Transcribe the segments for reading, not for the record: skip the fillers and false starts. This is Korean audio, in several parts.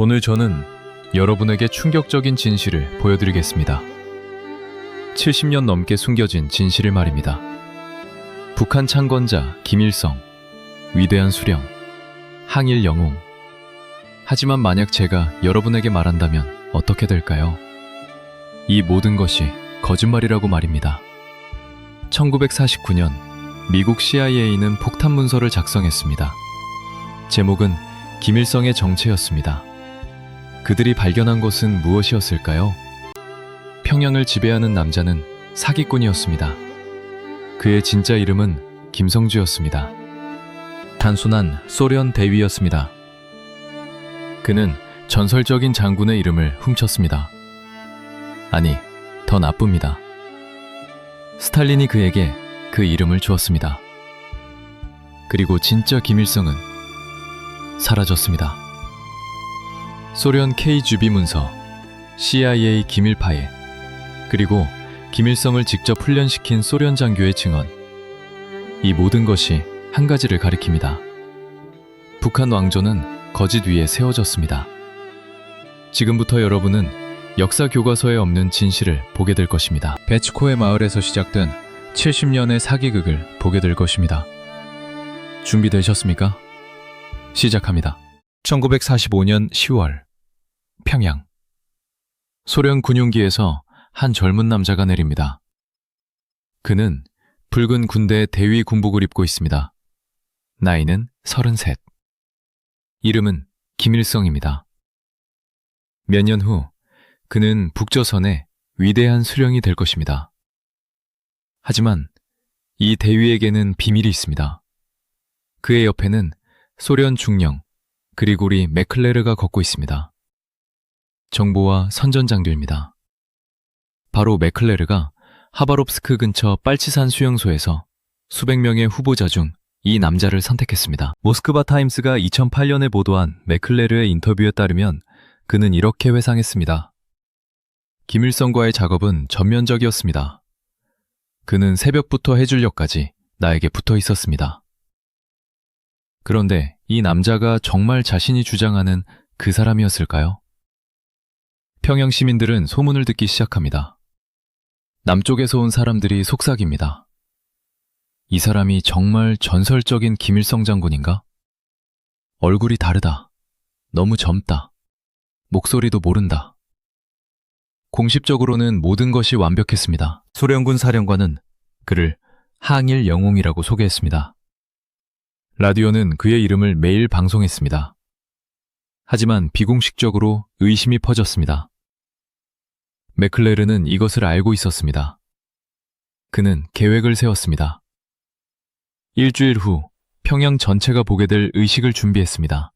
오늘 저는 여러분에게 충격적인 진실을 보여드리겠습니다. 70년 넘게 숨겨진 진실을 말입니다. 북한 창건자 김일성, 위대한 수령, 항일 영웅. 하지만 만약 제가 여러분에게 말한다면 어떻게 될까요? 이 모든 것이 거짓말이라고 말입니다. 1949년 미국 CIA는 폭탄 문서를 작성했습니다. 제목은 김일성의 정체였습니다. 그들이 발견한 것은 무엇이었을까요? 평양을 지배하는 남자는 사기꾼이었습니다. 그의 진짜 이름은 김성주였습니다. 단순한 소련 대위였습니다. 그는 전설적인 장군의 이름을 훔쳤습니다. 아니, 더 나쁩니다. 스탈린이 그에게 그 이름을 주었습니다. 그리고 진짜 김일성은 사라졌습니다. 소련 KGB 문서, CIA 기밀 파일, 그리고 김일성을 직접 훈련시킨 소련 장교의 증언. 이 모든 것이 한 가지를 가리킵니다. 북한 왕조는 거짓 위에 세워졌습니다. 지금부터 여러분은 역사 교과서에 없는 진실을 보게 될 것입니다. 베츠코의 마을에서 시작된 70년의 사기극을 보게 될 것입니다. 준비되셨습니까? 시작합니다. 1945년 10월 평양. 소련 군용기에서 한 젊은 남자가 내립니다. 그는 붉은 군대 대위 군복을 입고 있습니다. 나이는 33. 이름은 김일성입니다. 몇 년 후 그는 북조선의 위대한 수령이 될 것입니다. 하지만 이 대위에게는 비밀이 있습니다. 그의 옆에는 소련 중령 그리고리 메클레르가 걷고 있습니다. 정보와 선전 장교입니다. 바로 메클레르가 하바롭스크 근처 빨치산 수용소에서 수백 명의 후보자 중 이 남자를 선택했습니다. 모스크바 타임스가 2008년에 보도한 메클레르의 인터뷰에 따르면 그는 이렇게 회상했습니다. 김일성과의 작업은 전면적이었습니다. 그는 새벽부터 해줄녘까지 나에게 붙어 있었습니다. 그런데 이 남자가 정말 자신이 주장하는 그 사람이었을까요? 평양 시민들은 소문을 듣기 시작합니다. 남쪽에서 온 사람들이 속삭입니다. 이 사람이 정말 전설적인 김일성 장군인가? 얼굴이 다르다. 너무 젊다. 목소리도 모른다. 공식적으로는 모든 것이 완벽했습니다. 소련군 사령관은 그를 항일 영웅이라고 소개했습니다. 라디오는 그의 이름을 매일 방송했습니다. 하지만 비공식적으로 의심이 퍼졌습니다. 메클레르는 이것을 알고 있었습니다. 그는 계획을 세웠습니다. 일주일 후 평양 전체가 보게 될 의식을 준비했습니다.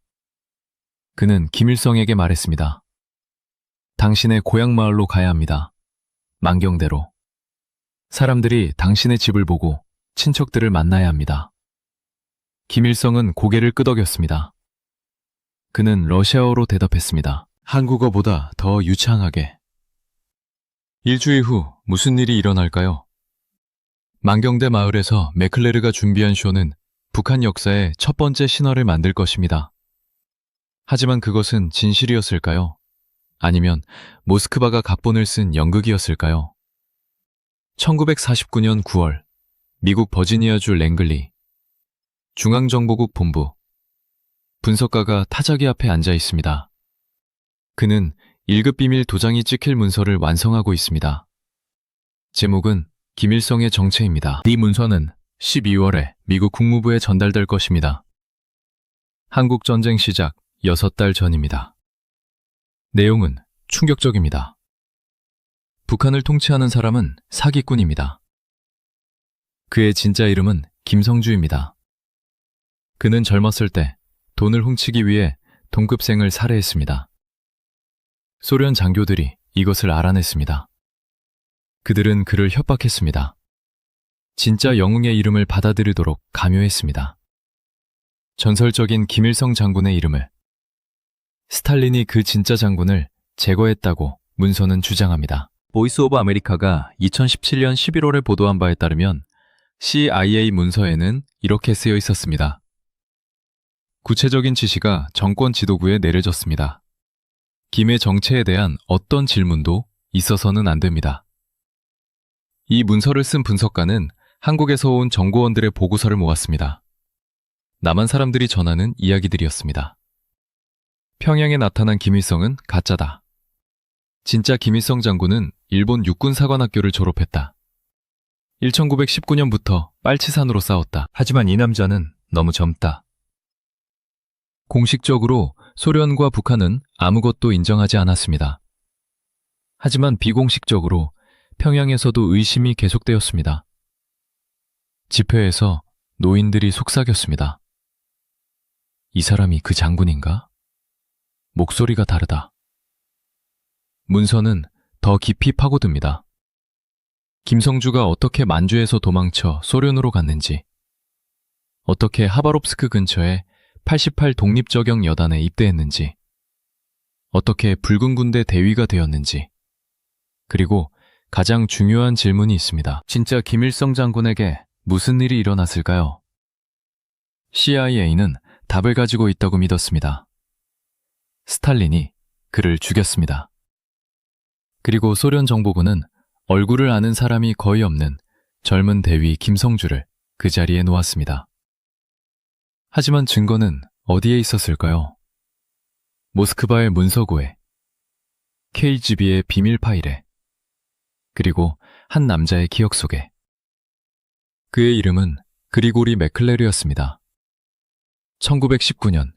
그는 김일성에게 말했습니다. 당신의 고향 마을로 가야 합니다. 만경대로. 사람들이 당신의 집을 보고 친척들을 만나야 합니다. 김일성은 고개를 끄덕였습니다. 그는 러시아어로 대답했습니다. 한국어보다 더 유창하게. 일주일 후 무슨 일이 일어날까요? 만경대 마을에서 메클레르가 준비한 쇼는 북한 역사의 첫 번째 신화를 만들 것입니다. 하지만 그것은 진실이었을까요? 아니면 모스크바가 각본을 쓴 연극이었을까요? 1949년 9월 미국 버지니아주 랭글리 중앙정보국 본부. 분석가가 타자기 앞에 앉아 있습니다. 그는 1급 비밀 도장이 찍힐 문서를 완성하고 있습니다. 제목은 김일성의 정체입니다. 이 문서는 12월에 미국 국무부에 전달될 것입니다. 한국전쟁 시작 6달 전입니다. 내용은 충격적입니다. 북한을 통치하는 사람은 사기꾼입니다. 그의 진짜 이름은 김성주입니다. 그는 젊었을 때 돈을 훔치기 위해 동급생을 살해했습니다. 소련 장교들이 이것을 알아냈습니다. 그들은 그를 협박했습니다. 진짜 영웅의 이름을 받아들이도록 강요했습니다. 전설적인 김일성 장군의 이름을. 스탈린이 그 진짜 장군을 제거했다고 문서는 주장합니다. 보이스 오브 아메리카가 2017년 11월에 보도한 바에 따르면 CIA 문서에는 이렇게 쓰여 있었습니다. 구체적인 지시가 정권 지도부에 내려졌습니다. 김의 정체에 대한 어떤 질문도 있어서는 안 됩니다. 이 문서를 쓴 분석가는 한국에서 온 정보원들의 보고서를 모았습니다. 남한 사람들이 전하는 이야기들이었습니다. 평양에 나타난 김일성은 가짜다. 진짜 김일성 장군은 일본 육군사관학교를 졸업했다. 1919년부터 빨치산으로 싸웠다. 하지만 이 남자는 너무 젊다. 공식적으로 소련과 북한은 아무것도 인정하지 않았습니다. 하지만 비공식적으로 평양에서도 의심이 계속되었습니다. 집회에서 노인들이 속삭였습니다. 이 사람이 그 장군인가? 목소리가 다르다. 문서는 더 깊이 파고듭니다. 김성주가 어떻게 만주에서 도망쳐 소련으로 갔는지, 어떻게 하바롭스크 근처에 88 독립저격 여단에 입대했는지, 어떻게 붉은 군대 대위가 되었는지, 그리고 가장 중요한 질문이 있습니다. 진짜 김일성 장군에게 무슨 일이 일어났을까요? CIA는 답을 가지고 있다고 믿었습니다. 스탈린이 그를 죽였습니다. 그리고 소련 정보군은 얼굴을 아는 사람이 거의 없는 젊은 대위 김성주를 그 자리에 놓았습니다. 하지만 증거는 어디에 있었을까요? 모스크바의 문서고에, KGB의 비밀 파일에, 그리고 한 남자의 기억 속에. 그의 이름은 그리고리 메클레르였습니다. 1919년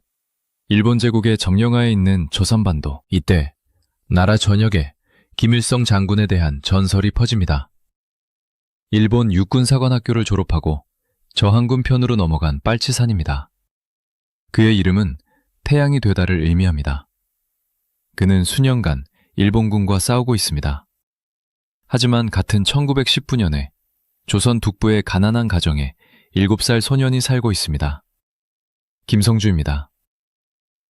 일본 제국의 점령하에 있는 조선반도, 이때 나라 전역에 김일성 장군에 대한 전설이 퍼집니다. 일본 육군사관학교를 졸업하고 저항군 편으로 넘어간 빨치산입니다. 그의 이름은 태양이 되다를 의미합니다. 그는 수년간 일본군과 싸우고 있습니다. 하지만 같은 1919년에 조선 북부의 가난한 가정에 7살 소년이 살고 있습니다. 김성주입니다.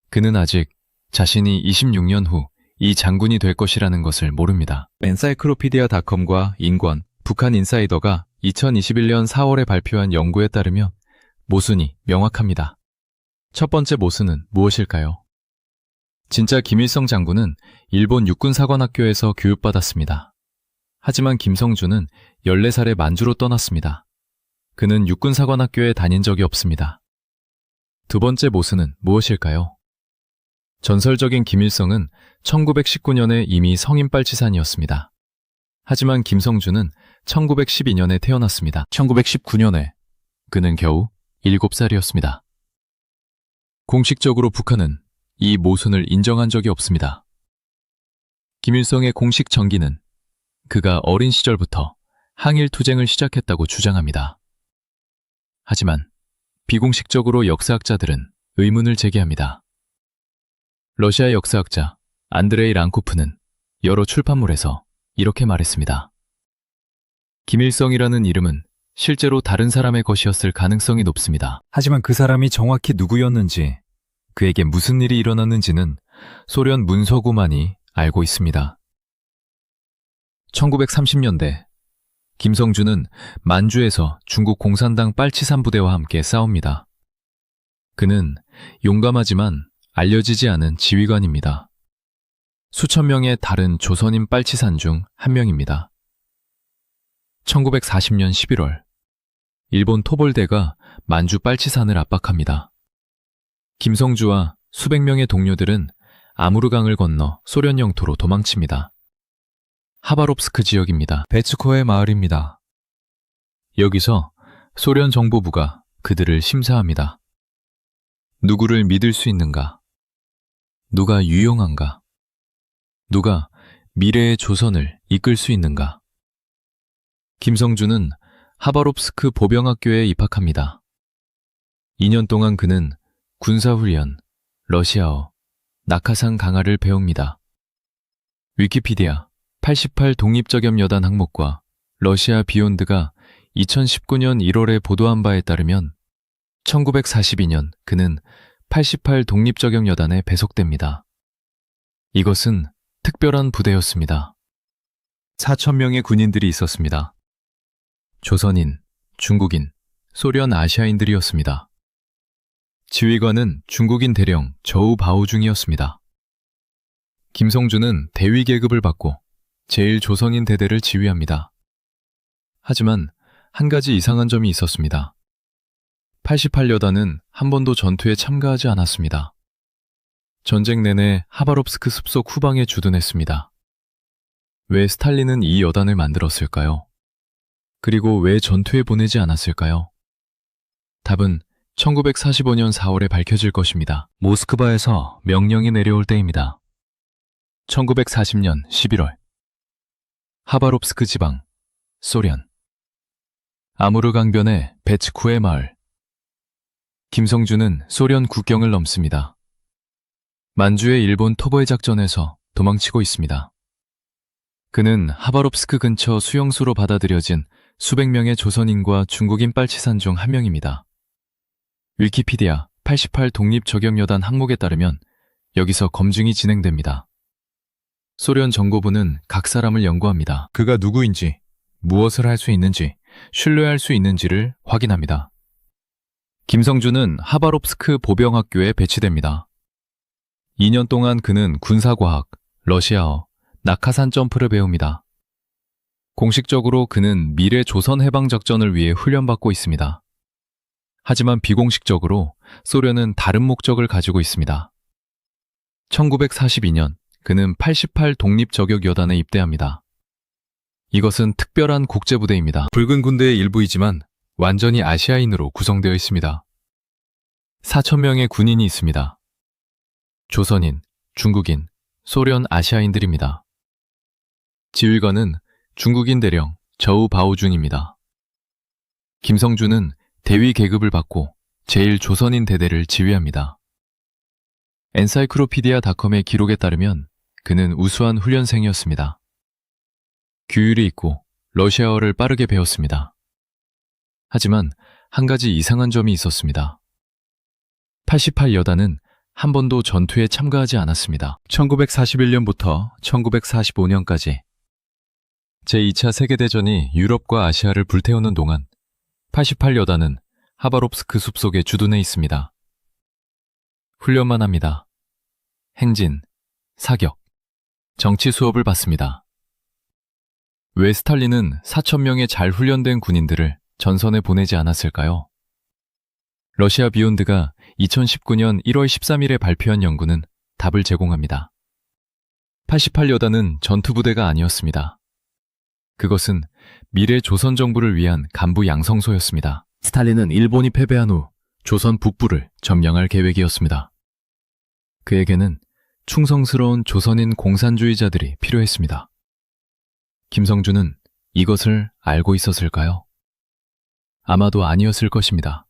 그는 아직 자신이 26년 후 이 장군이 될 것이라는 것을 모릅니다. 엔사이클로피디아닷컴과 인권, 북한 인사이더가 2021년 4월에 발표한 연구에 따르면 모순이 명확합니다. 첫 번째 모순은 무엇일까요? 진짜 김일성 장군은 일본 육군사관학교에서 교육받았습니다. 하지만 김성주는 14살에 만주로 떠났습니다. 그는 육군사관학교에 다닌 적이 없습니다. 두 번째 모순은 무엇일까요? 전설적인 김일성은 1919년에 이미 성인 빨치산이었습니다. 하지만 김성주는 1912년에 태어났습니다. 1919년에 그는 겨우 7살이었습니다. 공식적으로 북한은 이 모순을 인정한 적이 없습니다. 김일성의 공식 정기는 그가 어린 시절부터 항일 투쟁을 시작했다고 주장합니다. 하지만 비공식적으로 역사학자들은 의문을 제기합니다. 러시아 역사학자 안드레이 랑코프는 여러 출판물에서 이렇게 말했습니다. 김일성이라는 이름은 실제로 다른 사람의 것이었을 가능성이 높습니다. 하지만 그 사람이 정확히 누구였는지, 그에게 무슨 일이 일어났는지는 소련 문서고만이 알고 있습니다. 1930년대 김성주는 만주에서 중국 공산당 빨치산 부대와 함께 싸웁니다. 그는 용감하지만 알려지지 않은 지휘관입니다. 수천 명의 다른 조선인 빨치산 중 한 명입니다. 1940년 11월, 일본 토벌대가 만주 빨치산을 압박합니다. 김성주와 수백 명의 동료들은 아무르강을 건너 소련 영토로 도망칩니다. 하바롭스크 지역입니다. 베츠코의 마을입니다. 여기서 소련 정보부가 그들을 심사합니다. 누구를 믿을 수 있는가? 누가 유용한가? 누가 미래의 조선을 이끌 수 있는가? 김성주는 하바롭스크 보병학교에 입학합니다. 2년 동안 그는 군사훈련, 러시아어, 낙하산 강화를 배웁니다. 위키피디아 88 독립저겸여단 항목과 러시아 비욘드가 2019년 1월에 보도한 바에 따르면 1942년 그는 88 독립저격여단에 배속됩니다. 이것은 특별한 부대였습니다. 4,000명의 군인들이 있었습니다. 조선인, 중국인, 소련 아시아인들이었습니다. 지휘관은 중국인 대령 저우 바오중이었습니다. 김성주는 대위 계급을 받고 제1조선인 대대를 지휘합니다. 하지만 한 가지 이상한 점이 있었습니다. 88여단은 한 번도 전투에 참가하지 않았습니다. 전쟁 내내 하바롭스크 습속 후방에 주둔했습니다. 왜 스탈린은 이 여단을 만들었을까요? 그리고 왜 전투에 보내지 않았을까요? 답은 1945년 4월에 밝혀질 것입니다. 모스크바에서 명령이 내려올 때입니다. 1940년 11월 하바롭스크 지방, 소련 아무르 강변의 베츠쿠의 마을 김성주는 소련 국경을 넘습니다. 만주의 일본 토벌 작전에서 도망치고 있습니다. 그는 하바롭스크 근처 수용소로 받아들여진 수백 명의 조선인과 중국인 빨치산 중 한 명입니다. 위키피디아 88 독립저격여단 항목에 따르면 여기서 검증이 진행됩니다. 소련 정보부는 각 사람을 연구합니다. 그가 누구인지, 무엇을 할 수 있는지, 신뢰할 수 있는지를 확인합니다. 김성주는 하바롭스크 보병학교에 배치됩니다. 2년 동안 그는 군사과학, 러시아어, 낙하산 점프를 배웁니다. 공식적으로 그는 미래 조선 해방작전을 위해 훈련받고 있습니다. 하지만 비공식적으로 소련은 다른 목적을 가지고 있습니다. 1942년 그는 88 독립저격여단에 입대합니다. 이것은 특별한 국제부대입니다. 붉은 군대의 일부이지만 완전히 아시아인으로 구성되어 있습니다. 4,000명의 군인이 있습니다. 조선인, 중국인, 소련 아시아인들입니다. 지휘관은 중국인 대령 저우 바오준입니다. 김성주는 대위 계급을 받고 제1조선인 대대를 지휘합니다. 엔사이클로피디아닷컴의 기록에 따르면 그는 우수한 훈련생이었습니다. 규율이 있고 러시아어를 빠르게 배웠습니다. 하지만 한 가지 이상한 점이 있었습니다. 88여단은 한 번도 전투에 참가하지 않았습니다. 1941년부터 1945년까지 제2차 세계대전이 유럽과 아시아를 불태우는 동안 88여단은 하바롭스크 숲속에 주둔해 있습니다. 훈련만 합니다. 행진, 사격, 정치 수업을 받습니다. 왜 스탈린은 4,000명의 잘 훈련된 군인들을 전선에 보내지 않았을까요? 러시아 비욘드가 2019년 1월 13일에 발표한 연구는 답을 제공합니다. 88여단은 전투부대가 아니었습니다. 그것은 미래 조선 정부를 위한 간부 양성소였습니다. 스탈린은 일본이 패배한 후 조선 북부를 점령할 계획이었습니다. 그에게는 충성스러운 조선인 공산주의자들이 필요했습니다. 김성주는 이것을 알고 있었을까요? 아마도 아니었을 것입니다.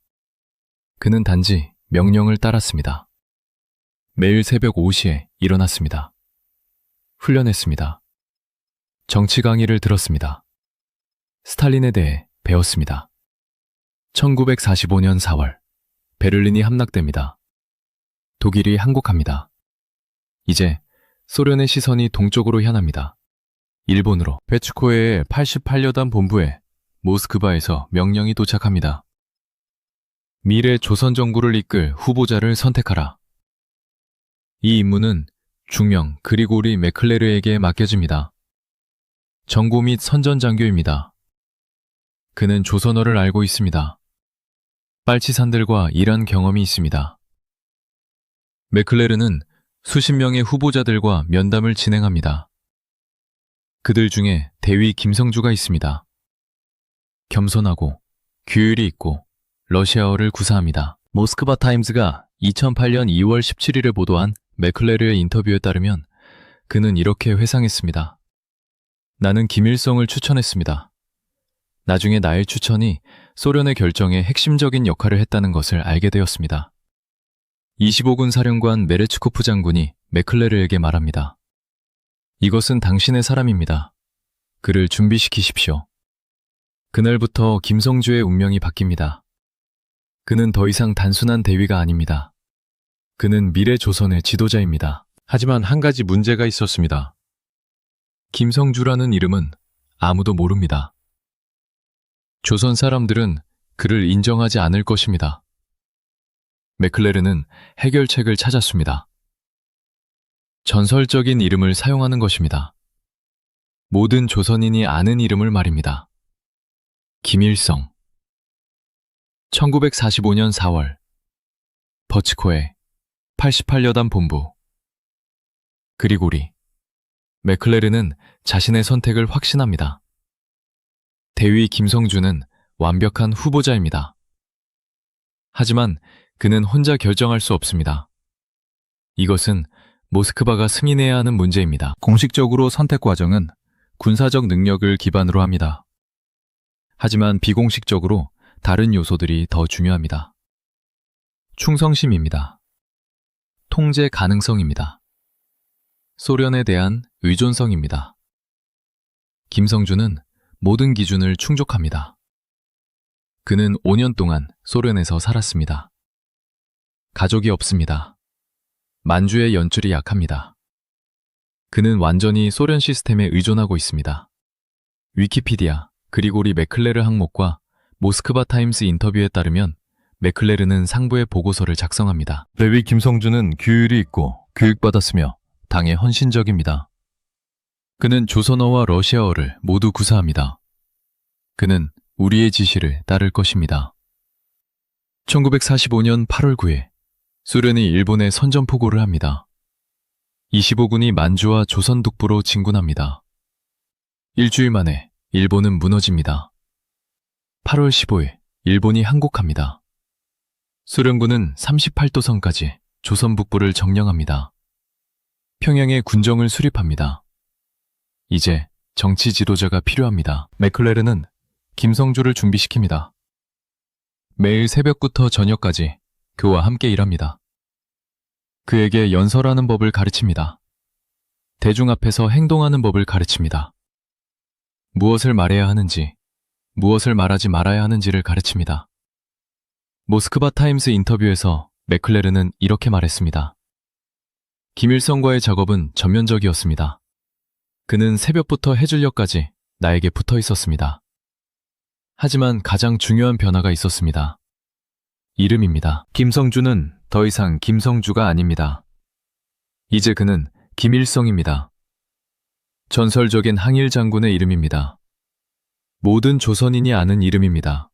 그는 단지 명령을 따랐습니다. 매일 새벽 5시에 일어났습니다. 훈련했습니다. 정치 강의를 들었습니다. 스탈린에 대해 배웠습니다. 1945년 4월, 베를린이 함락됩니다. 독일이 항복합니다. 이제 소련의 시선이 동쪽으로 향합니다. 일본으로 베츠코에의 88여단 본부에 모스크바에서 명령이 도착합니다. 미래 조선 정부를 이끌 후보자를 선택하라. 이 임무는 중령 그리고리 메클레르에게 맡겨집니다. 정고 및 선전장교입니다. 그는 조선어를 알고 있습니다. 빨치산들과 일한 경험이 있습니다. 메클레르는 수십 명의 후보자들과 면담을 진행합니다. 그들 중에 대위 김성주가 있습니다. 겸손하고 규율이 있고 러시아어를 구사합니다. 모스크바 타임즈가 2008년 2월 17일에 보도한 메클레르의 인터뷰에 따르면 그는 이렇게 회상했습니다. 나는 김일성을 추천했습니다. 나중에 나의 추천이 소련의 결정에 핵심적인 역할을 했다는 것을 알게 되었습니다. 25군 사령관 메레츠코프 장군이 메클레르에게 말합니다. 이것은 당신의 사람입니다. 그를 준비시키십시오. 그날부터 김성주의 운명이 바뀝니다. 그는 더 이상 단순한 대위가 아닙니다. 그는 미래 조선의 지도자입니다. 하지만 한 가지 문제가 있었습니다. 김성주라는 이름은 아무도 모릅니다. 조선 사람들은 그를 인정하지 않을 것입니다. 메클레르는 해결책을 찾았습니다. 전설적인 이름을 사용하는 것입니다. 모든 조선인이 아는 이름을 말입니다. 김일성. 1945년 4월 버치코의 88여단 본부. 그리고리 맥클레르는 자신의 선택을 확신합니다. 대위 김성주는 완벽한 후보자입니다. 하지만 그는 혼자 결정할 수 없습니다. 이것은 모스크바가 승인해야 하는 문제입니다. 공식적으로 선택 과정은 군사적 능력을 기반으로 합니다. 하지만 비공식적으로 다른 요소들이 더 중요합니다. 충성심입니다. 통제 가능성입니다. 소련에 대한 의존성입니다. 김성주는 모든 기준을 충족합니다. 그는 5년 동안 소련에서 살았습니다. 가족이 없습니다. 만주의 연줄이 약합니다. 그는 완전히 소련 시스템에 의존하고 있습니다. 위키피디아 그리고리 맥클레르 항목과 모스크바 타임스 인터뷰에 따르면 맥클레르는 상부의 보고서를 작성합니다. 대위 김성주는 규율이 있고 교육받았으며 당에 헌신적입니다. 그는 조선어와 러시아어를 모두 구사합니다. 그는 우리의 지시를 따를 것입니다. 1945년 8월 9일 소련이 일본에 선전포고를 합니다. 25군이 만주와 조선 북부로 진군합니다. 일주일 만에 일본은 무너집니다. 8월 15일 일본이 항복합니다. 소련군은 38도선까지 조선 북부를 점령합니다. 평양에 군정을 수립합니다. 이제 정치 지도자가 필요합니다. 맥클레르는 김성주를 준비시킵니다. 매일 새벽부터 저녁까지 그와 함께 일합니다. 그에게 연설하는 법을 가르칩니다. 대중 앞에서 행동하는 법을 가르칩니다. 무엇을 말해야 하는지, 무엇을 말하지 말아야 하는지를 가르칩니다. 모스크바 타임스 인터뷰에서 맥클레르는 이렇게 말했습니다. 김일성과의 작업은 전면적이었습니다. 그는 새벽부터 해질녘까지 나에게 붙어 있었습니다. 하지만 가장 중요한 변화가 있었습니다. 이름입니다. 김성주는 더 이상 김성주가 아닙니다. 이제 그는 김일성입니다. 전설적인 항일 장군의 이름입니다. 모든 조선인이 아는 이름입니다.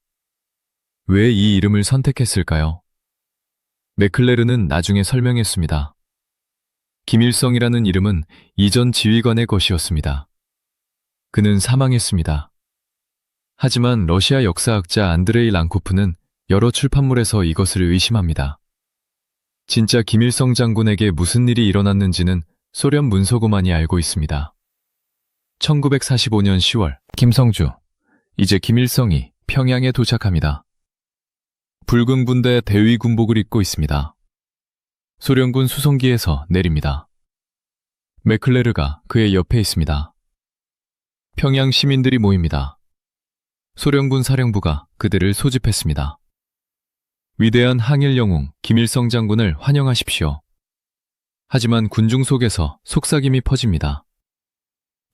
왜 이 이름을 선택했을까요? 맥클레르는 나중에 설명했습니다. 김일성이라는 이름은 이전 지휘관의 것이었습니다. 그는 사망했습니다. 하지만 러시아 역사학자 안드레이 랑코프는 여러 출판물에서 이것을 의심합니다. 진짜 김일성 장군에게 무슨 일이 일어났는지는 소련 문서고만이 알고 있습니다. 1945년 10월 김성주, 이제 김일성이 평양에 도착합니다. 붉은 군대 대위 군복을 입고 있습니다. 소련군 수송기에서 내립니다. 맥클레르가 그의 옆에 있습니다. 평양 시민들이 모입니다. 소련군 사령부가 그들을 소집했습니다. 위대한 항일 영웅 김일성 장군을 환영하십시오. 하지만 군중 속에서 속삭임이 퍼집니다.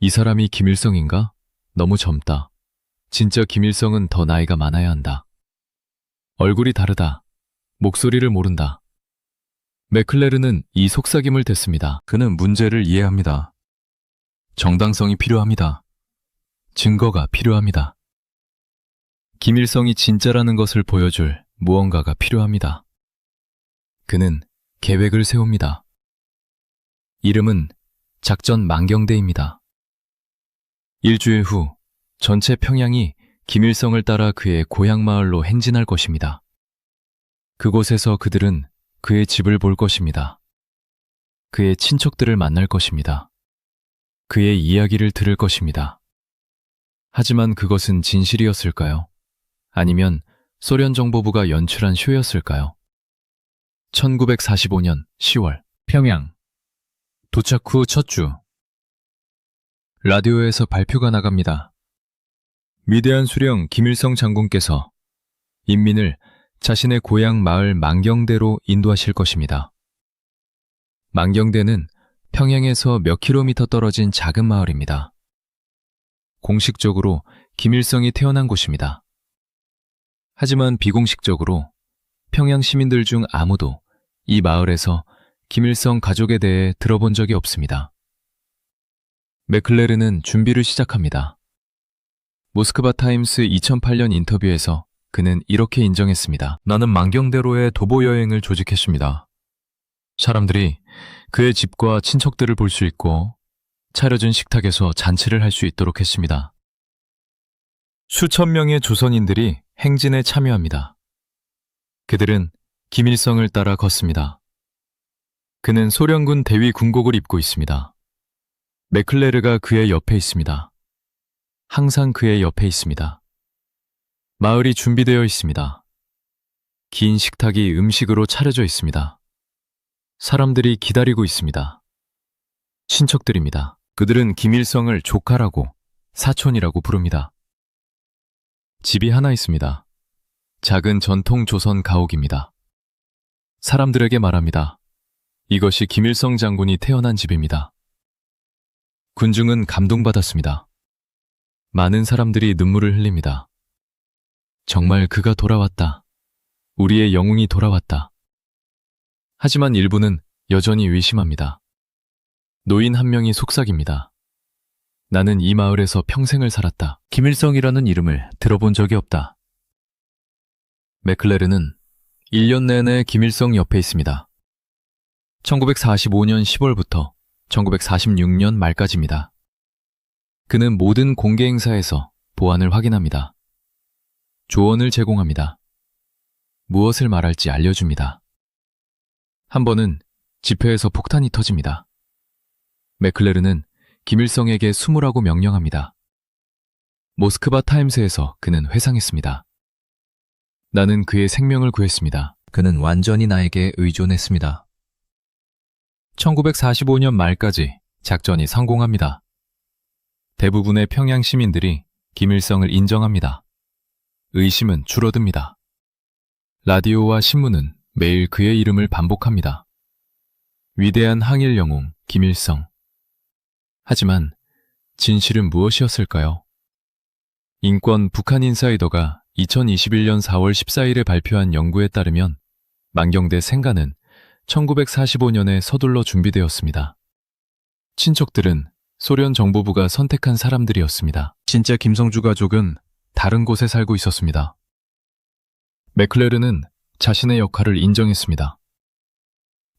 이 사람이 김일성인가? 너무 젊다. 진짜 김일성은 더 나이가 많아야 한다. 얼굴이 다르다. 목소리를 모른다. 맥클레르는 이 속삭임을 댔습니다. 그는 문제를 이해합니다. 정당성이 필요합니다. 증거가 필요합니다. 김일성이 진짜라는 것을 보여줄 무언가가 필요합니다. 그는 계획을 세웁니다. 이름은 작전 만경대입니다. 일주일 후 전체 평양이 김일성을 따라 그의 고향 마을로 행진할 것입니다. 그곳에서 그들은 그의 집을 볼 것입니다. 그의 친척들을 만날 것입니다. 그의 이야기를 들을 것입니다. 하지만 그것은 진실이었을까요? 아니면 소련 정보부가 연출한 쇼였을까요? 1945년 10월 평양. 도착 후 첫 주. 라디오에서 발표가 나갑니다. 위대한 수령 김일성 장군께서 인민을 자신의 고향 마을 만경대로 인도하실 것입니다. 만경대는 평양에서 몇 킬로미터 떨어진 작은 마을입니다. 공식적으로 김일성이 태어난 곳입니다. 하지만 비공식적으로 평양 시민들 중 아무도 이 마을에서 김일성 가족에 대해 들어본 적이 없습니다. 맥클레르는 준비를 시작합니다. 모스크바 타임스 2008년 인터뷰에서 그는 이렇게 인정했습니다. 나는 만경대로의 도보 여행을 조직했습니다. 사람들이 그의 집과 친척들을 볼 수 있고 차려진 식탁에서 잔치를 할 수 있도록 했습니다. 수천 명의 조선인들이 행진에 참여합니다. 그들은 김일성을 따라 걷습니다. 그는 소련군 대위 군복을 입고 있습니다. 맥클레르가 그의 옆에 있습니다. 항상 그의 옆에 있습니다. 마을이 준비되어 있습니다. 긴 식탁이 음식으로 차려져 있습니다. 사람들이 기다리고 있습니다. 친척들입니다. 그들은 김일성을 조카라고, 사촌이라고 부릅니다. 집이 하나 있습니다. 작은 전통 조선 가옥입니다. 사람들에게 말합니다. 이것이 김일성 장군이 태어난 집입니다. 군중은 감동받았습니다. 많은 사람들이 눈물을 흘립니다. 정말 그가 돌아왔다. 우리의 영웅이 돌아왔다. 하지만 일부는 여전히 의심합니다. 노인 한 명이 속삭입니다. 나는 이 마을에서 평생을 살았다. 김일성이라는 이름을 들어본 적이 없다. 맥클레르는 1년 내내 김일성 옆에 있습니다. 1945년 10월부터 1946년 말까지입니다. 그는 모든 공개 행사에서 보안을 확인합니다. 조언을 제공합니다. 무엇을 말할지 알려줍니다. 한 번은 집회에서 폭탄이 터집니다. 맥클레르는 김일성에게 숨으라고 명령합니다. 모스크바 타임스에서 그는 회상했습니다. 나는 그의 생명을 구했습니다. 그는 완전히 나에게 의존했습니다. 1945년 말까지 작전이 성공합니다. 대부분의 평양 시민들이 김일성을 인정합니다. 의심은 줄어듭니다. 라디오와 신문은 매일 그의 이름을 반복합니다. 위대한 항일 영웅 김일성. 하지만 진실은 무엇이었을까요? 인권 북한 인사이더가 2021년 4월 14일에 발표한 연구에 따르면 만경대 생가는 1945년에 서둘러 준비되었습니다. 친척들은 소련 정보부가 선택한 사람들이었습니다. 진짜 김성주 가족은 다른 곳에 살고 있었습니다. 맥클레르는 자신의 역할을 인정했습니다.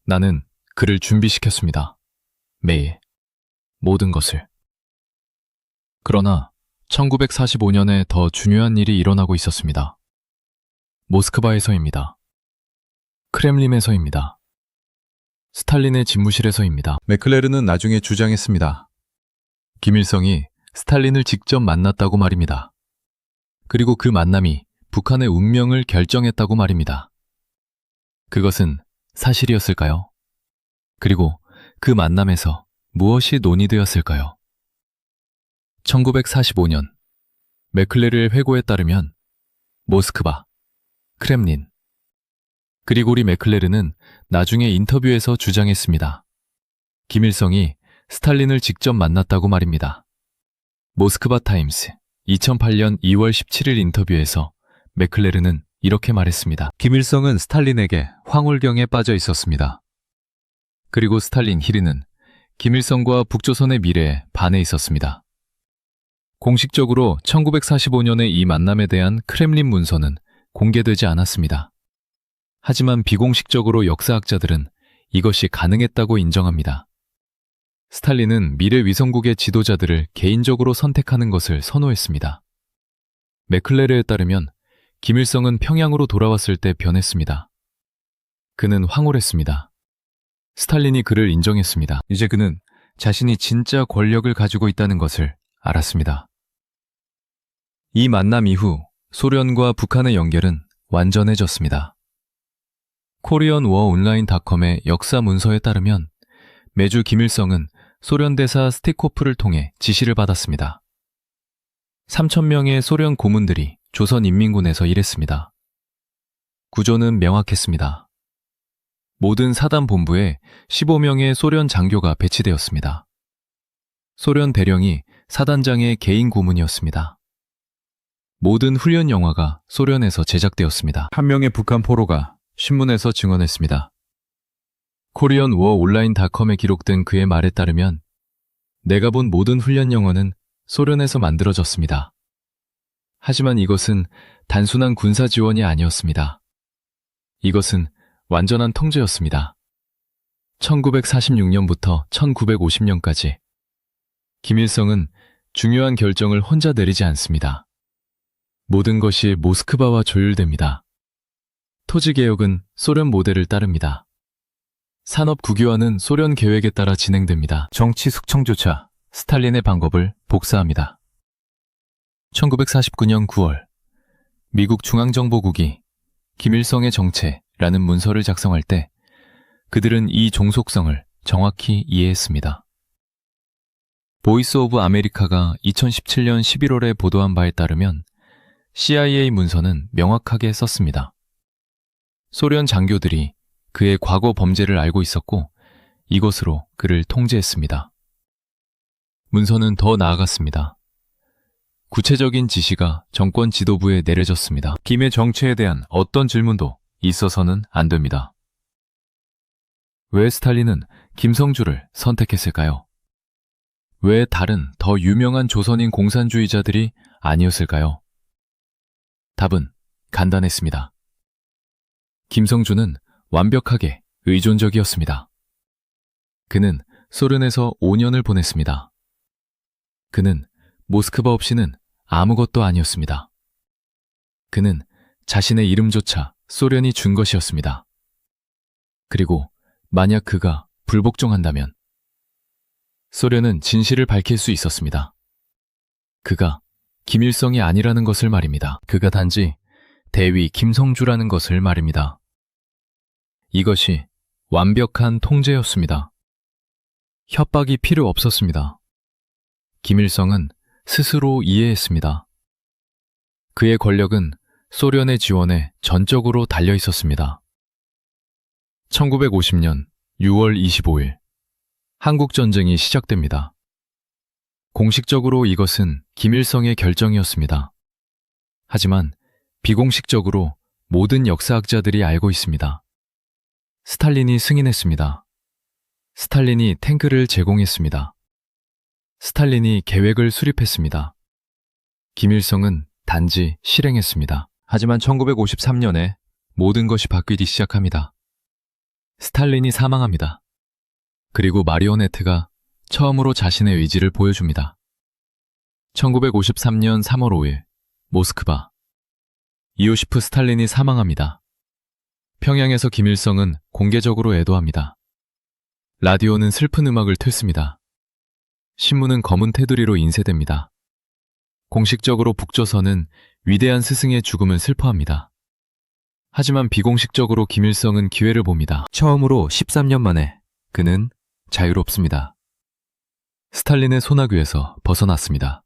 나는 그를 준비시켰습니다. 매일, 모든 것을. 그러나 1945년에 더 중요한 일이 일어나고 있었습니다. 모스크바에서입니다. 크렘림에서입니다. 스탈린의 집무실에서입니다. 맥클레르는 나중에 주장했습니다. 김일성이 스탈린을 직접 만났다고 말입니다. 그리고 그 만남이 북한의 운명을 결정했다고 말입니다. 그것은 사실이었을까요? 그리고 그 만남에서 무엇이 논의되었을까요? 1945년 맥클레르의 회고에 따르면 모스크바, 크렘린, 그리고리 맥클레르는 나중에 인터뷰에서 주장했습니다. 김일성이 스탈린을 직접 만났다고 말입니다. 모스크바 타임스 2008년 2월 17일 인터뷰에서 맥클레르는 이렇게 말했습니다. 김일성은 스탈린에게 황홀경에 빠져 있었습니다. 그리고 스탈린 히르는 김일성과 북조선의 미래에 반해 있었습니다. 공식적으로 1945년의 이 만남에 대한 크렘린 문서는 공개되지 않았습니다. 하지만 비공식적으로 역사학자들은 이것이 가능했다고 인정합니다. 스탈린은 미래 위성국의 지도자들을 개인적으로 선택하는 것을 선호했습니다. 맥클레르에 따르면 김일성은 평양으로 돌아왔을 때 변했습니다. 그는 황홀했습니다. 스탈린이 그를 인정했습니다. 이제 그는 자신이 진짜 권력을 가지고 있다는 것을 알았습니다. 이 만남 이후 소련과 북한의 연결은 완전해졌습니다. koreanwaronline.com의 역사 문서에 따르면 매주 김일성은 소련 대사 스티코프를 통해 지시를 받았습니다. 3,000명의 소련 고문들이 조선인민군에서 일했습니다. 구조는 명확했습니다. 모든 사단 본부에 15명의 소련 장교가 배치되었습니다. 소련 대령이 사단장의 개인 고문이었습니다. 모든 훈련 영화가 소련에서 제작되었습니다. 한 명의 북한 포로가 신문에서 증언했습니다. 코리안 워 온라인닷컴에 기록된 그의 말에 따르면 내가 본 모든 훈련 영어는 소련에서 만들어졌습니다. 하지만 이것은 단순한 군사 지원이 아니었습니다. 이것은 완전한 통제였습니다. 1946년부터 1950년까지 김일성은 중요한 결정을 혼자 내리지 않습니다. 모든 것이 모스크바와 조율됩니다. 토지개혁은 소련 모델을 따릅니다. 산업 국유화는 소련 계획에 따라 진행됩니다. 정치 숙청조차 스탈린의 방법을 복사합니다. 1949년 9월 미국 중앙정보국이 김일성의 정체라는 문서를 작성할 때 그들은 이 종속성을 정확히 이해했습니다. 보이스 오브 아메리카가 2017년 11월에 보도한 바에 따르면 CIA 문서는 명확하게 썼습니다. 소련 장교들이 그의 과거 범죄를 알고 있었고 이것으로 그를 통제했습니다. 문서는 더 나아갔습니다. 구체적인 지시가 정권 지도부에 내려졌습니다. 김의 정체에 대한 어떤 질문도 있어서는 안 됩니다. 왜 스탈린은 김성주를 선택했을까요? 왜 다른 더 유명한 조선인 공산주의자들이 아니었을까요? 답은 간단했습니다. 김성주는 완벽하게 의존적이었습니다. 그는 소련에서 5년을 보냈습니다. 그는 모스크바 없이는 아무것도 아니었습니다. 그는 자신의 이름조차 소련이 준 것이었습니다. 그리고 만약 그가 불복종한다면 소련은 진실을 밝힐 수 있었습니다. 그가 김일성이 아니라는 것을 말입니다. 그가 단지 대위 김성주라는 것을 말입니다. 이것이 완벽한 통제였습니다. 협박이 필요 없었습니다. 김일성은 스스로 이해했습니다. 그의 권력은 소련의 지원에 전적으로 달려 있었습니다. 1950년 6월 25일 한국전쟁이 시작됩니다. 공식적으로 이것은 김일성의 결정이었습니다. 하지만 비공식적으로 모든 역사학자들이 알고 있습니다. 스탈린이 승인했습니다. 스탈린이 탱크를 제공했습니다. 스탈린이 계획을 수립했습니다. 김일성은 단지 실행했습니다. 하지만 1953년에 모든 것이 바뀌기 시작합니다. 스탈린이 사망합니다. 그리고 마리오네트가 처음으로 자신의 의지를 보여줍니다. 1953년 3월 5일 모스크바 이오시프 스탈린이 사망합니다. 평양에서 김일성은 공개적으로 애도합니다. 라디오는 슬픈 음악을 틀습니다. 신문은 검은 테두리로 인쇄됩니다. 공식적으로 북조선은 위대한 스승의 죽음을 슬퍼합니다. 하지만 비공식적으로 김일성은 기회를 봅니다. 처음으로 13년 만에 그는 자유롭습니다. 스탈린의 손아귀에서 벗어났습니다.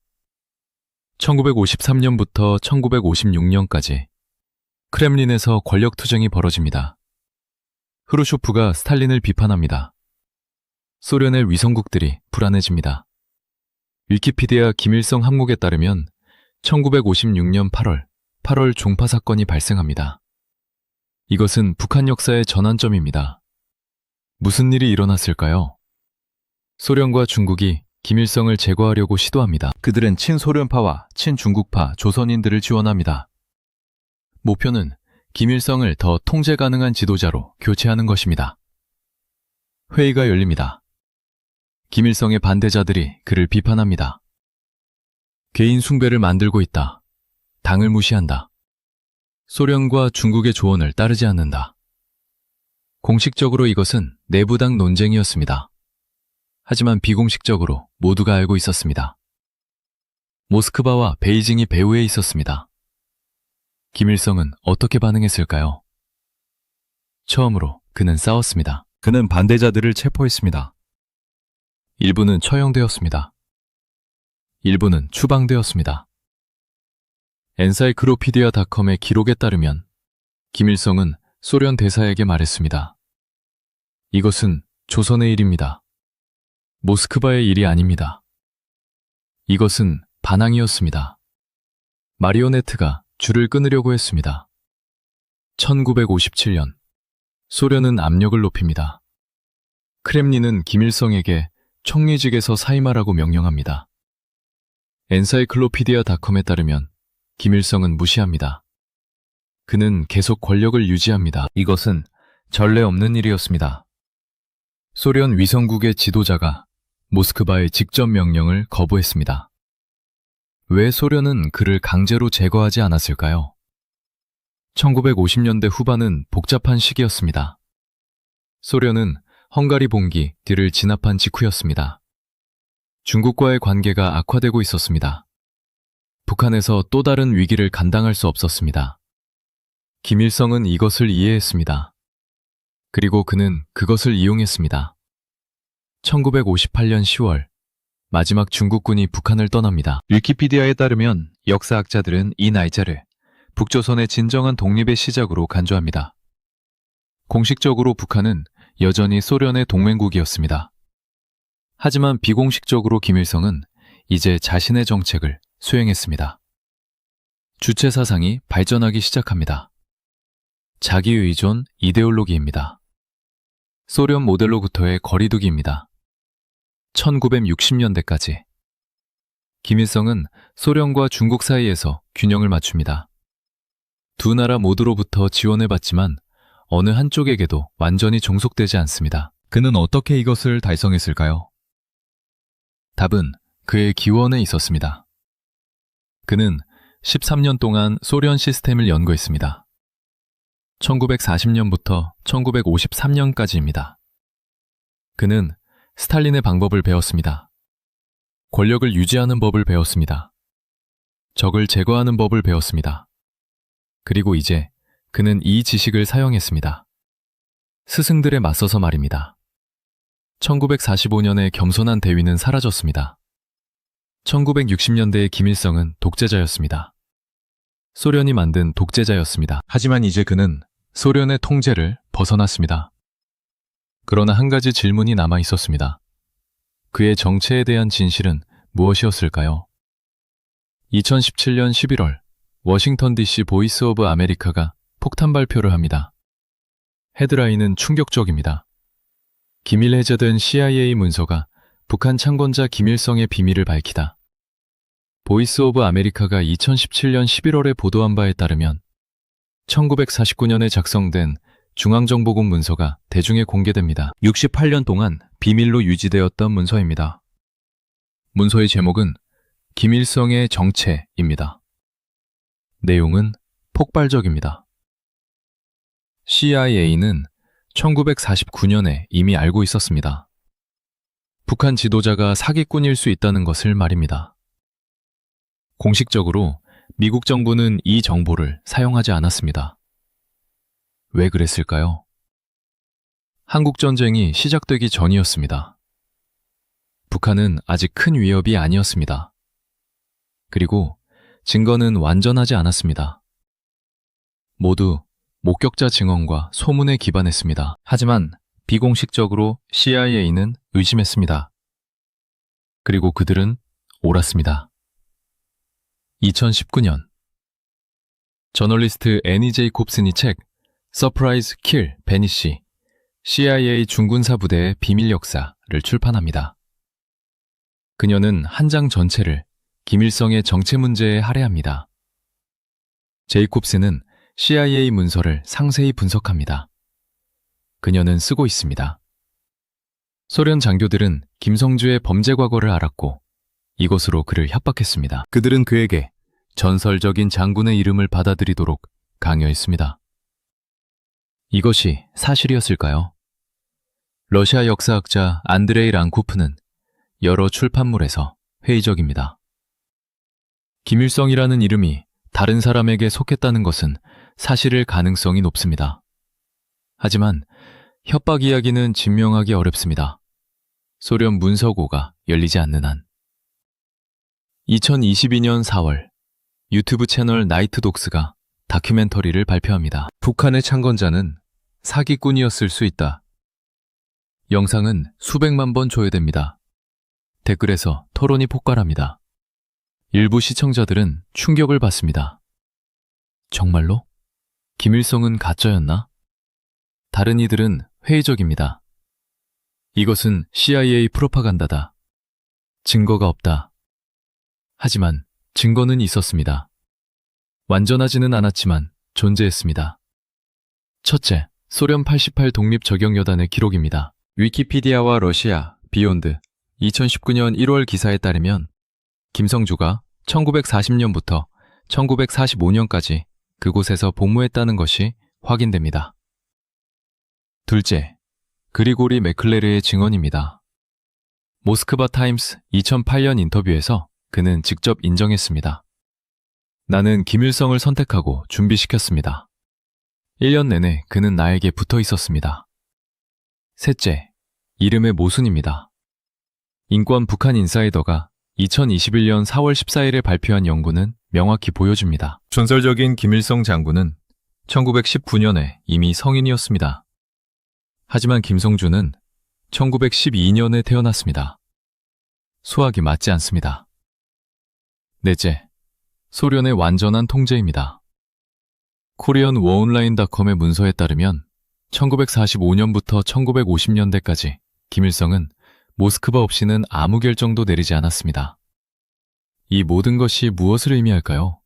1953년부터 1956년까지 크렘린에서 권력투쟁이 벌어집니다. 흐루쇼프가 스탈린을 비판합니다. 소련의 위성국들이 불안해집니다. 위키피디아 김일성 항목에 따르면 1956년 8월 종파 사건이 발생합니다. 이것은 북한 역사의 전환점입니다. 무슨 일이 일어났을까요? 소련과 중국이 김일성을 제거하려고 시도합니다. 그들은 친소련파와 친중국파 조선인들을 지원합니다. 목표는 김일성을 더 통제 가능한 지도자로 교체하는 것입니다. 회의가 열립니다. 김일성의 반대자들이 그를 비판합니다. 개인 숭배를 만들고 있다. 당을 무시한다. 소련과 중국의 조언을 따르지 않는다. 공식적으로 이것은 내부당 논쟁이었습니다. 하지만 비공식적으로 모두가 알고 있었습니다. 모스크바와 베이징이 배후에 있었습니다. 김일성은 어떻게 반응했을까요? 처음으로 그는 싸웠습니다. 그는 반대자들을 체포했습니다. 일부는 처형되었습니다. 일부는 추방되었습니다. 엔사이클로피디아닷컴의 기록에 따르면 김일성은 소련 대사에게 말했습니다. 이것은 조선의 일입니다. 모스크바의 일이 아닙니다. 이것은 반항이었습니다. 마리오네트가 줄을 끊으려고 했습니다. 1957년 소련은 압력을 높입니다. 크렘린은 김일성에게 청리직에서 사임하라고 명령합니다. 엔사이클로피디아닷컴에 따르면 김일성은 무시합니다. 그는 계속 권력을 유지합니다. 이것은 전례 없는 일이었습니다. 소련 위성국의 지도자가 모스크바의 직접 명령을 거부했습니다. 왜 소련은 그를 강제로 제거하지 않았을까요? 1950년대 후반은 복잡한 시기였습니다. 소련은 헝가리 봉기를 진압한 직후였습니다. 중국과의 관계가 악화되고 있었습니다. 북한에서 또 다른 위기를 감당할 수 없었습니다. 김일성은 이것을 이해했습니다. 그리고 그는 그것을 이용했습니다. 1958년 10월, 마지막 중국군이 북한을 떠납니다. 위키피디아에 따르면 역사학자들은 이 날짜를 북조선의 진정한 독립의 시작으로 간주합니다. 공식적으로 북한은 여전히 소련의 동맹국이었습니다. 하지만 비공식적으로 김일성은 이제 자신의 정책을 수행했습니다. 주체 사상이 발전하기 시작합니다. 자기의존 이데올로기입니다. 소련 모델로부터의 거리두기입니다. 1960년대까지 김일성은 소련과 중국 사이에서 균형을 맞춥니다. 두 나라 모두로부터 지원을 받지만 어느 한쪽에게도 완전히 종속되지 않습니다. 그는 어떻게 이것을 달성했을까요? 답은 그의 기원에 있었습니다. 그는 13년 동안 소련 시스템을 연구했습니다. 1940년부터 1953년까지입니다. 그는 스탈린의 방법을 배웠습니다. 권력을 유지하는 법을 배웠습니다. 적을 제거하는 법을 배웠습니다. 그리고 이제 그는 이 지식을 사용했습니다. 스승들에 맞서서 말입니다. 1945년에 겸손한 대위는 사라졌습니다. 1960년대의 김일성은 독재자였습니다. 소련이 만든 독재자였습니다. 하지만 이제 그는 소련의 통제를 벗어났습니다. 그러나 한 가지 질문이 남아 있었습니다. 그의 정체에 대한 진실은 무엇이었을까요? 2017년 11월 워싱턴 DC 보이스 오브 아메리카가 폭탄 발표를 합니다. 헤드라인은 충격적입니다. 기밀 해제된 CIA 문서가 북한 창건자 김일성의 비밀을 밝히다. 보이스 오브 아메리카가 2017년 11월에 보도한 바에 따르면 1949년에 작성된 중앙정보국 문서가 대중에 공개됩니다. 68년 동안 비밀로 유지되었던 문서입니다. 문서의 제목은 김일성의 정체입니다. 내용은 폭발적입니다. CIA는 1949년에 이미 알고 있었습니다. 북한 지도자가 사기꾼일 수 있다는 것을 말입니다. 공식적으로 미국 정부는 이 정보를 사용하지 않았습니다. 왜 그랬을까요? 한국전쟁이 시작되기 전이었습니다. 북한은 아직 큰 위협이 아니었습니다. 그리고 증거는 완전하지 않았습니다. 모두 목격자 증언과 소문에 기반했습니다. 하지만 비공식적으로 CIA는 의심했습니다. 그리고 그들은 옳았습니다. 2019년 저널리스트 애니 제이콥슨이 책 Surprise Kill Vanish CIA 중군사 부대의 비밀 역사를 출판합니다. 그녀는 한 장 전체를 김일성의 정체 문제에 할애합니다. 제이콥슨은 CIA 문서를 상세히 분석합니다. 그녀는 쓰고 있습니다. 소련 장교들은 김성주의 범죄 과거를 알았고 이것으로 그를 협박했습니다. 그들은 그에게 전설적인 장군의 이름을 받아들이도록 강요했습니다. 이것이 사실이었을까요? 러시아 역사학자 안드레이 랑코프는 여러 출판물에서 회의적입니다. 김일성이라는 이름이 다른 사람에게 속했다는 것은 사실일 가능성이 높습니다. 하지만 협박 이야기는 증명하기 어렵습니다. 소련 문서고가 열리지 않는 한. 2022년 4월 유튜브 채널 나이트독스가 다큐멘터리를 발표합니다. 북한의 창건자는 사기꾼이었을 수 있다. 영상은 수백만 번 조회됩니다. 댓글에서 토론이 폭발합니다. 일부 시청자들은 충격을 받습니다. 정말로? 김일성은 가짜였나? 다른 이들은 회의적입니다. 이것은 CIA 프로파간다다. 증거가 없다. 하지만 증거는 있었습니다. 완전하지는 않았지만 존재했습니다. 첫째, 소련 88 독립적용여단의 기록입니다. 위키피디아와 러시아, 비욘드, 2019년 1월 기사에 따르면 김성주가 1940년부터 1945년까지 그곳에서 복무했다는 것이 확인됩니다. 둘째, 그리고리 메클레르의 증언입니다. 모스크바 타임스 2008년 인터뷰에서 그는 직접 인정했습니다. 나는 김일성을 선택하고 준비시켰습니다. 1년 내내 그는 나에게 붙어 있었습니다. 셋째, 이름의 모순입니다. 인권 북한 인사이더가 2021년 4월 14일에 발표한 연구는 명확히 보여줍니다. 전설적인 김일성 장군은 1919년에 이미 성인이었습니다. 하지만 김성주는 1912년에 태어났습니다. 수학이 맞지 않습니다. 넷째, 소련의 완전한 통제입니다. 코리안 워온라인닷컴의 문서에 따르면 1945년부터 1950년대까지 김일성은 모스크바 없이는 아무 결정도 내리지 않았습니다. 이 모든 것이 무엇을 의미할까요?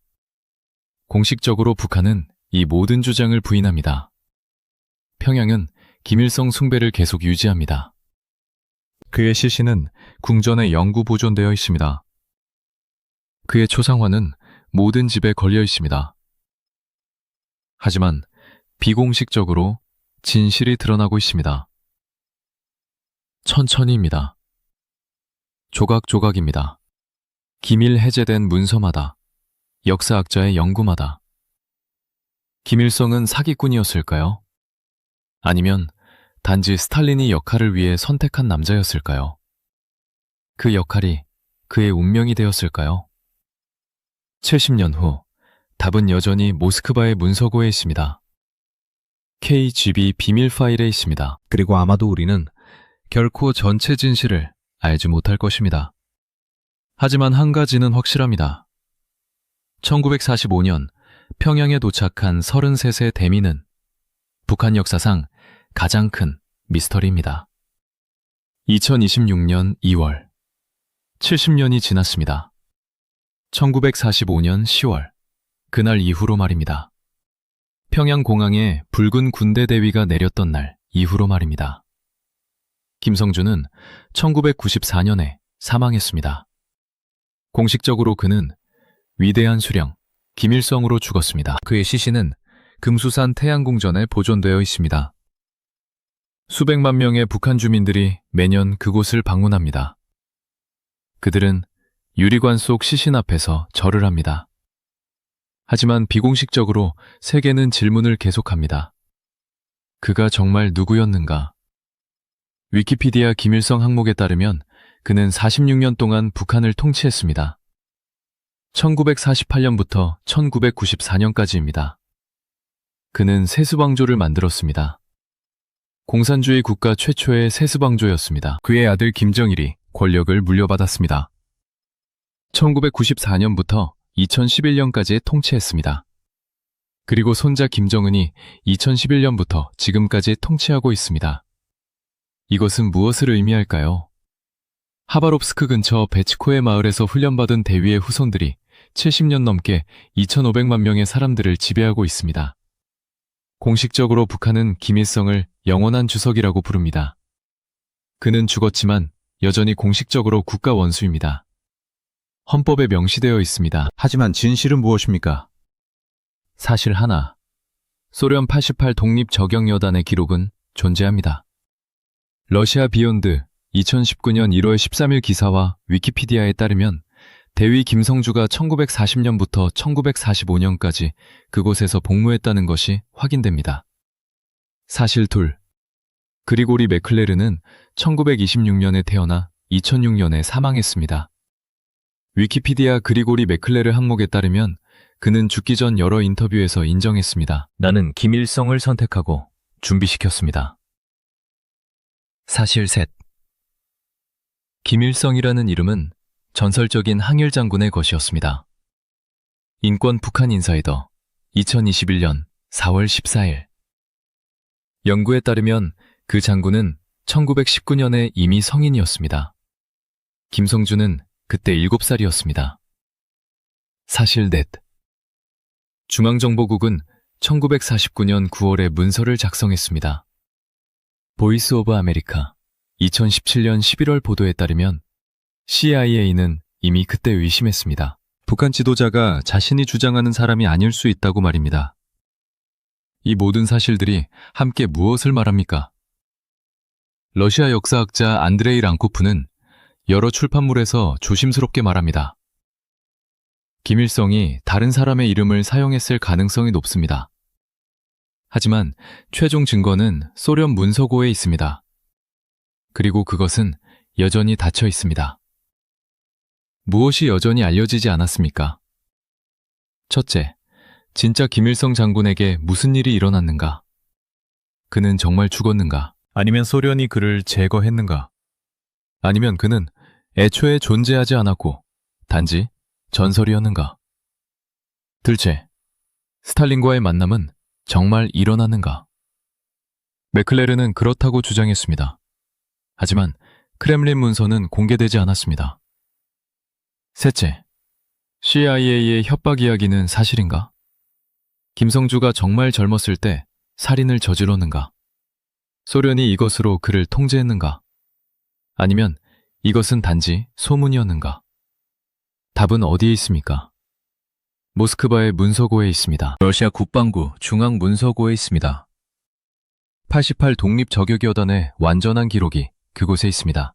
공식적으로 북한은 이 모든 주장을 부인합니다. 평양은 김일성 숭배를 계속 유지합니다. 그의 시신은 궁전에 영구 보존되어 있습니다. 그의 초상화는 모든 집에 걸려 있습니다. 하지만 비공식적으로 진실이 드러나고 있습니다. 천천히입니다. 조각조각입니다. 기밀 해제된 문서마다, 역사학자의 연구마다. 김일성은 사기꾼이었을까요? 아니면 단지 스탈린이 역할을 위해 선택한 남자였을까요? 그 역할이 그의 운명이 되었을까요? 70년 후, 답은 여전히 모스크바의 문서고에 있습니다. KGB 비밀 파일에 있습니다. 그리고 아마도 우리는 결코 전체 진실을 알지 못할 것입니다. 하지만 한 가지는 확실합니다. 1945년 평양에 도착한 33세 대미는 북한 역사상 가장 큰 미스터리입니다. 2026년 2월, 70년이 지났습니다. 1945년 10월, 그날 이후로 말입니다. 평양공항에 붉은 군대 대위가 내렸던 날 이후로 말입니다. 김성주는 1994년에 사망했습니다. 공식적으로 그는 위대한 수령, 김일성으로 죽었습니다. 그의 시신은 금수산 태양궁전에 보존되어 있습니다. 수백만 명의 북한 주민들이 매년 그곳을 방문합니다. 그들은 유리관 속 시신 앞에서 절을 합니다. 하지만 비공식적으로 세계는 질문을 계속합니다. 그가 정말 누구였는가? 위키피디아 김일성 항목에 따르면 그는 46년 동안 북한을 통치했습니다. 1948년부터 1994년까지입니다. 그는 세습왕조를 만들었습니다. 공산주의 국가 최초의 세습왕조였습니다. 그의 아들 김정일이 권력을 물려받았습니다. 1994년부터 2011년까지 통치했습니다. 그리고 손자 김정은이 2011년부터 지금까지 통치하고 있습니다. 이것은 무엇을 의미할까요? 하바롭스크 근처 베치코의 마을에서 훈련받은 대위의 후손들이 70년 넘게 2,500만 명의 사람들을 지배하고 있습니다. 공식적으로 북한은 김일성을 영원한 주석이라고 부릅니다. 그는 죽었지만 여전히 공식적으로 국가 원수입니다. 헌법에 명시되어 있습니다. 하지만 진실은 무엇입니까? 사실 하나, 소련 88 독립적용여단의 기록은 존재합니다. 러시아 비욘드 2019년 1월 13일 기사와 위키피디아에 따르면 대위 김성주가 1940년부터 1945년까지 그곳에서 복무했다는 것이 확인됩니다. 사실 둘, 그리고리 메클레르는 1926년에 태어나 2006년에 사망했습니다. 위키피디아 그리고리 메클레르 항목에 따르면 그는 죽기 전 여러 인터뷰에서 인정했습니다. 나는 김일성을 선택하고 준비시켰습니다. 사실 셋, 김일성이라는 이름은 전설적인 항일 장군의 것이었습니다. 인권 북한 인사이더 2021년 4월 14일 연구에 따르면 그 장군은 1919년에 이미 성인이었습니다. 김성주는 그때 7살이었습니다. 사실 넷. 중앙정보국은 1949년 9월에 문서를 작성했습니다. 보이스 오브 아메리카 2017년 11월 보도에 따르면 CIA는 이미 그때 의심했습니다. 북한 지도자가 자신이 주장하는 사람이 아닐 수 있다고 말입니다. 이 모든 사실들이 함께 무엇을 말합니까? 러시아 역사학자 안드레이 랑코프는 여러 출판물에서 조심스럽게 말합니다. 김일성이 다른 사람의 이름을 사용했을 가능성이 높습니다. 하지만 최종 증거는 소련 문서고에 있습니다. 그리고 그것은 여전히 닫혀 있습니다. 무엇이 여전히 알려지지 않았습니까? 첫째, 진짜 김일성 장군에게 무슨 일이 일어났는가? 그는 정말 죽었는가? 아니면 소련이 그를 제거했는가? 아니면 그는 애초에 존재하지 않았고 단지 전설이었는가? 둘째, 스탈린과의 만남은 정말 일어났는가? 메클레르는 그렇다고 주장했습니다. 하지만 크렘린 문서는 공개되지 않았습니다. 셋째, CIA의 협박 이야기는 사실인가? 김성주가 정말 젊었을 때 살인을 저질렀는가? 소련이 이것으로 그를 통제했는가? 아니면 이것은 단지 소문이었는가? 답은 어디에 있습니까? 모스크바의 문서고에 있습니다. 러시아 국방부 중앙문서고에 있습니다. 88 독립저격여단의 완전한 기록이 그곳에 있습니다.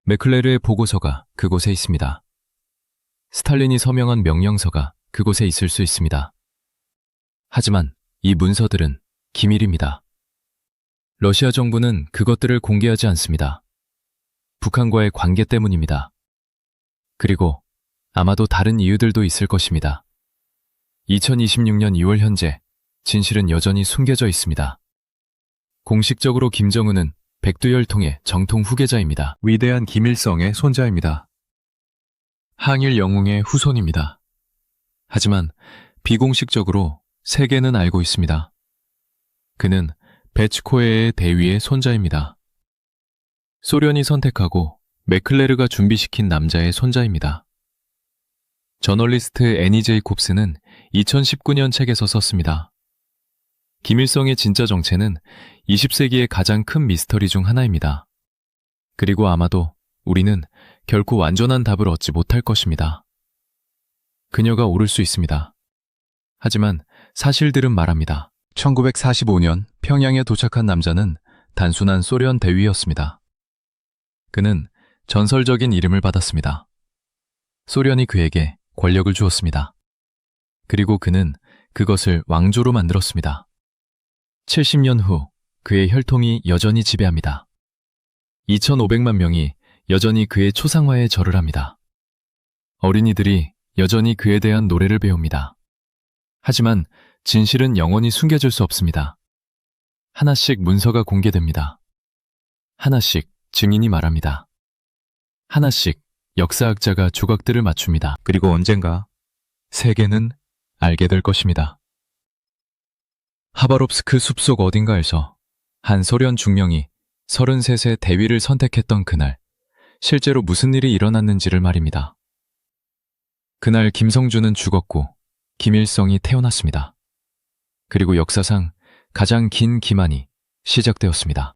메클레르의 보고서가 그곳에 있습니다. 스탈린이 서명한 명령서가 그곳에 있을 수 있습니다. 하지만 이 문서들은 기밀입니다. 러시아 정부는 그것들을 공개하지 않습니다. 북한과의 관계 때문입니다. 그리고 아마도 다른 이유들도 있을 것입니다. 2026년 2월 현재 진실은 여전히 숨겨져 있습니다. 공식적으로 김정은은 백두혈통의 정통 후계자입니다. 위대한 김일성의 손자입니다. 항일 영웅의 후손입니다. 하지만 비공식적으로 세계는 알고 있습니다. 그는 베츠코에의 대위의 손자입니다. 소련이 선택하고 메클레르가 준비시킨 남자의 손자입니다. 저널리스트 애니 제이콥스는 2019년 책에서 썼습니다. 김일성의 진짜 정체는 20세기의 가장 큰 미스터리 중 하나입니다. 그리고 아마도 우리는 결코 완전한 답을 얻지 못할 것입니다. 그녀가 옳을 수 있습니다. 하지만 사실들은 말합니다. 1945년 평양에 도착한 남자는 단순한 소련 대위였습니다. 그는 전설적인 이름을 받았습니다. 소련이 그에게 권력을 주었습니다. 그리고 그는 그것을 왕조로 만들었습니다. 70년 후 그의 혈통이 여전히 지배합니다. 2,500만 명이 여전히 그의 초상화에 절을 합니다. 어린이들이 여전히 그에 대한 노래를 배웁니다. 하지만 진실은 영원히 숨겨질 수 없습니다. 하나씩 문서가 공개됩니다. 하나씩 증인이 말합니다. 하나씩 역사학자가 조각들을 맞춥니다. 그리고 언젠가 세계는 알게 될 것입니다. 하바롭스크 숲속 어딘가에서 한 소련 중령이 33세 대위를 선택했던 그날, 실제로 무슨 일이 일어났는지를 말입니다. 그날 김성주는 죽었고 김일성이 태어났습니다. 그리고 역사상 가장 긴 기만이 시작되었습니다.